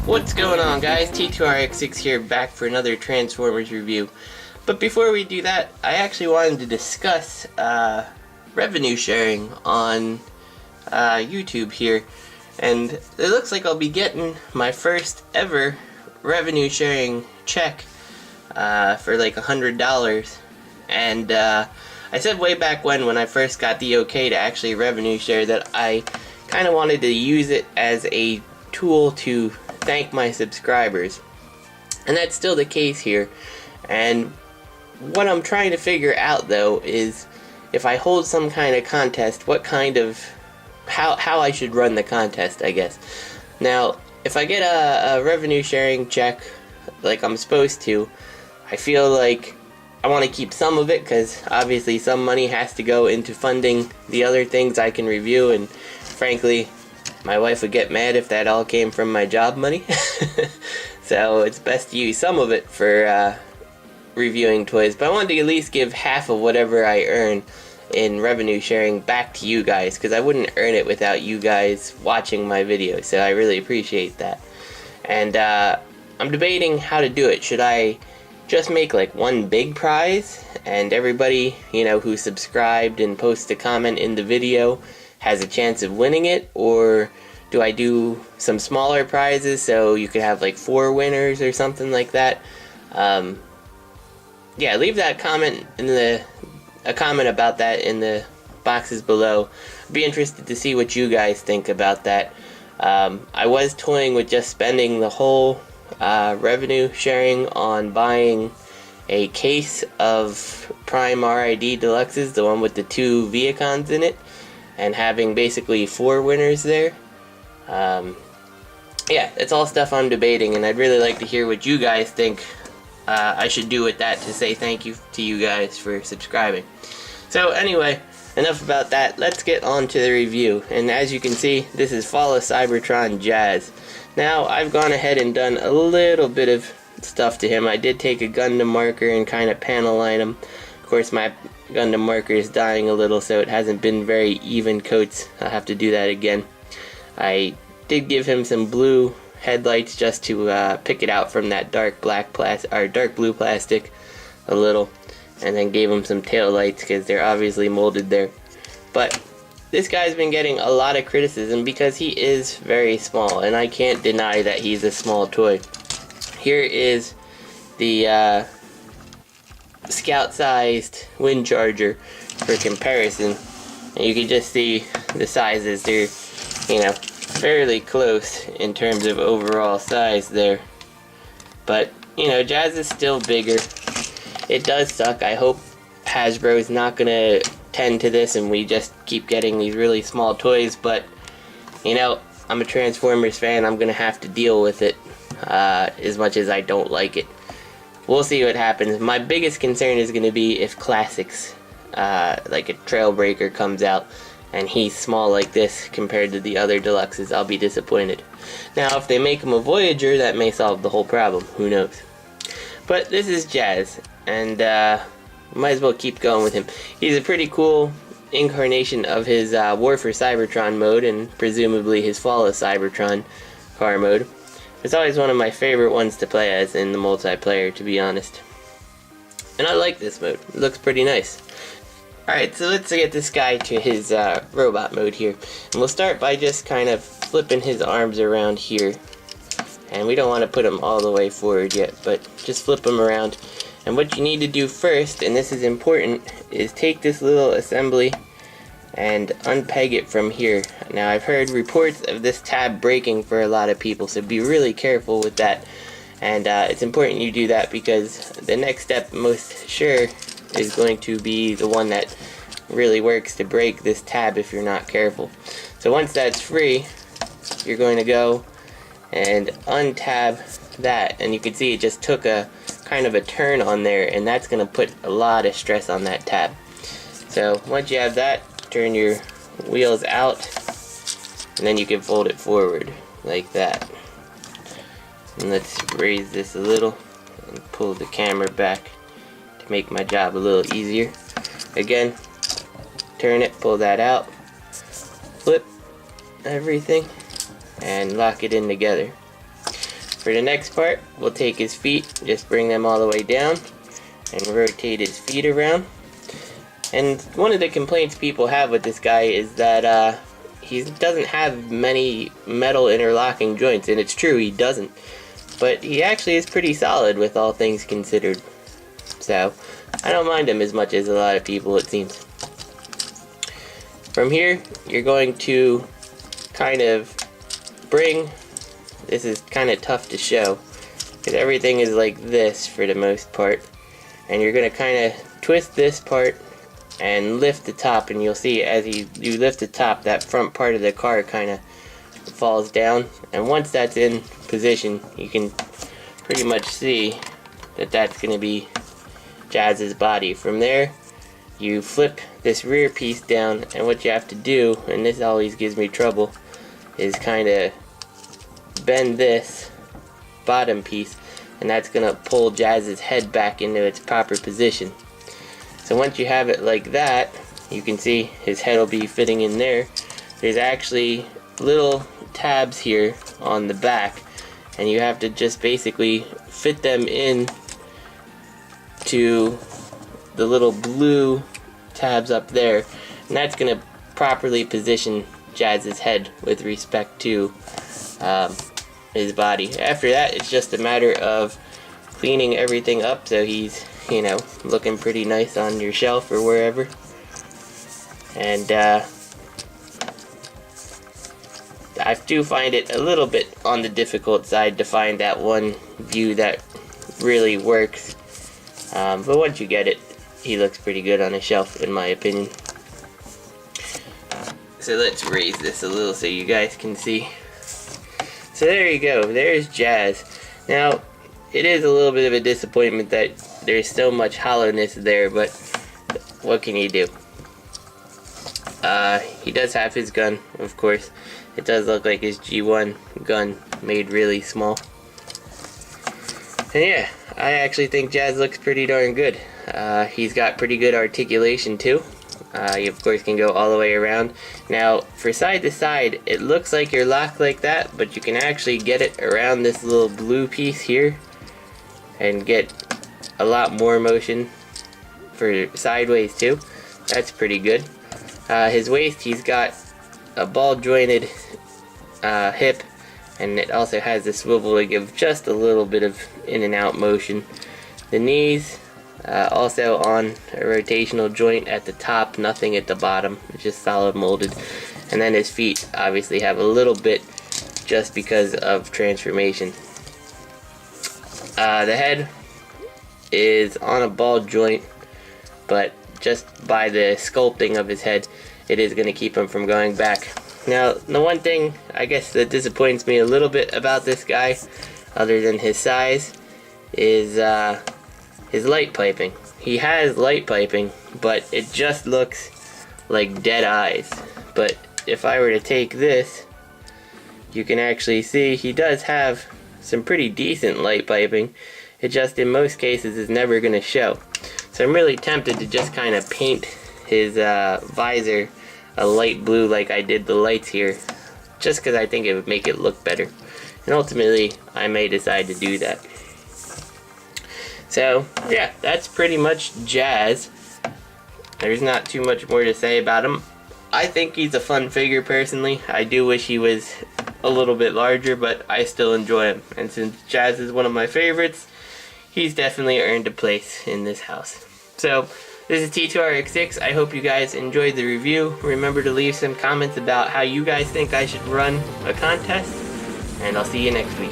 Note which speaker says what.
Speaker 1: What's going on, guys? T2RX6 here, back for another Transformers review. But before we do that, I actually wanted to discuss revenue sharing on YouTube here. And it looks like I'll be getting my first ever revenue sharing check for like $100. And I said way back when I first got the okay to actually revenue share that I kind of wanted to use it as a tool to thank my subscribers, and that's still the case here. And what I'm trying to figure out though is if I hold some kind of contest, what kind of how I should run the contest, I guess. Now if I get a revenue sharing check like I'm supposed to, I feel like I want to keep some of it because obviously some money has to go into funding the other things I can review, and frankly my wife would get mad if that all came from my job money. So it's best to use some of it for reviewing toys. But I wanted to at least give half of whatever I earn in revenue sharing back to you guys, because I wouldn't earn it without you guys watching my videos. So I really appreciate that. And I'm debating how to do it. Should I just make like one big prize and everybody, you know, who subscribed and posts a comment in the video has a chance of winning it, or do I do some smaller prizes so you could have like 4 winners or something like that? Yeah, leave that comment in a comment about that in the boxes below. I'd be interested to see what you guys think about that. I was toying with just spending the whole revenue sharing on buying a case of Prime RID Deluxes, the one with the 2 Viacons in it, and having basically 4 winners there. Yeah, it's all stuff I'm debating, and I'd really like to hear what you guys think I should do with that to say thank you to you guys for subscribing. So anyway, enough about that. Let's get on to the review. And as you can see, this is Fall of Cybertron Jazz. Now, I've gone ahead and done a little bit of stuff to him. I did take a Gundam marker and kind of panel line him. Of course, my Gundam marker is dying a little, so it hasn't been very even coats. I'll have to do that again. I did give him some blue headlights just to pick it out from that dark blue plastic a little, and then gave him some tail lights because they're obviously molded there. But this guy's been getting a lot of criticism because he is very small, and I can't deny that he's a small toy. Here is the Scout-sized wind charger for comparison, and you can just see the sizes. They're, you know, fairly close in terms of overall size there. But, you know, Jazz is still bigger. It does suck. I hope Hasbro's not gonna tend to this and we just keep getting these really small toys, but, you know, I'm a Transformers fan. I'm gonna have to deal with it as much as I don't like it. We'll see what happens. My biggest concern is going to be if Classics, like a Trailbreaker, comes out and he's small like this compared to the other deluxes. I'll be disappointed. Now, if they make him a Voyager, that may solve the whole problem. Who knows? But this is Jazz, and might as well keep going with him. He's a pretty cool incarnation of his War for Cybertron mode, and presumably his Fall of Cybertron car mode. It's always one of my favorite ones to play as in the multiplayer, to be honest. And I like this mode. It looks pretty nice. Alright, so let's get this guy to his robot mode here. And we'll start by just kind of flipping his arms around here. And we don't want to put him all the way forward yet, but just flip him around. And what you need to do first, and this is important, is take this little assembly and unpeg it from here. Now, I've heard reports of this tab breaking for a lot of people, so be really careful with that. And it's important you do that because the next step, most sure, is going to be the one that really works to break this tab if you're not careful. So once that's free, you're going to go and untab that, and you can see it just took a kind of a turn on there, and that's going to put a lot of stress on that tab. So once you have that, turn your wheels out, and then you can fold it forward like that. And let's raise this a little and pull the camera back to make my job a little easier. Again, turn it, pull that out, flip everything, and lock it in together. For the next part, we'll take his feet, just bring them all the way down, and rotate his feet around. And one of the complaints people have with this guy is that he doesn't have many metal interlocking joints, and it's true, he doesn't. But he actually is pretty solid with all things considered. So, I don't mind him as much as a lot of people, it seems. From here, you're going to kind of bring, this is kind of tough to show, because everything is like this for the most part. And you're going to kind of twist this part and lift the top, and you'll see as you lift the top, that front part of the car kind of falls down. And once that's in position, you can pretty much see that that's going to be Jazz's body. From there, you flip this rear piece down, and what you have to do, and this always gives me trouble, is kind of bend this bottom piece, and that's going to pull Jazz's head back into its proper position. So once you have it like that, you can see his head will be fitting in there. There's actually little tabs here on the back, and you have to just basically fit them in to the little blue tabs up there, and that's going to properly position Jazz's head with respect to his body. After that, it's just a matter of cleaning everything up so he's, you know, looking pretty nice on your shelf or wherever. And I do find it a little bit on the difficult side to find that one view that really works. But once you get it, he looks pretty good on a shelf, in my opinion. So let's raise this a little so you guys can see. So there you go, there's Jazz. Now, it is a little bit of a disappointment that there's so much hollowness there, but what can you do? He does have his gun, of course. It does look like his G1 gun made really small. And yeah, I actually think Jazz looks pretty darn good. He's got pretty good articulation too. You of course can go all the way around. Now for side to side, it looks like you're locked like that, but you can actually get it around this little blue piece here and get a lot more motion for sideways too. That's pretty good. His waist, he's got a ball jointed hip, and it also has the swivel to give just a little bit of in and out motion. The knees, also on a rotational joint at the top, nothing at the bottom, it's just solid molded. And then his feet obviously have a little bit just because of transformation. The head is on a ball joint, but just by the sculpting of his head, it is going to keep him from going back. Now, the one thing I guess that disappoints me a little bit about this guy, other than his size, is his light piping. He has light piping, but it just looks like dead eyes. But if I were to take this, you can actually see he does have some pretty decent light piping. It just in most cases is never going to show. So I'm really tempted to just kind of paint his visor a light blue like I did the lights here, just because I think it would make it look better. And ultimately, I may decide to do that. So, yeah, that's pretty much Jazz. There's not too much more to say about him. I think he's a fun figure personally. I do wish he was a little bit larger, but I still enjoy him. And since Jazz is one of my favorites, he's definitely earned a place in this house. So, this is T2RX6. I hope you guys enjoyed the review. Remember to leave some comments about how you guys think I should run a contest, and I'll see you next week.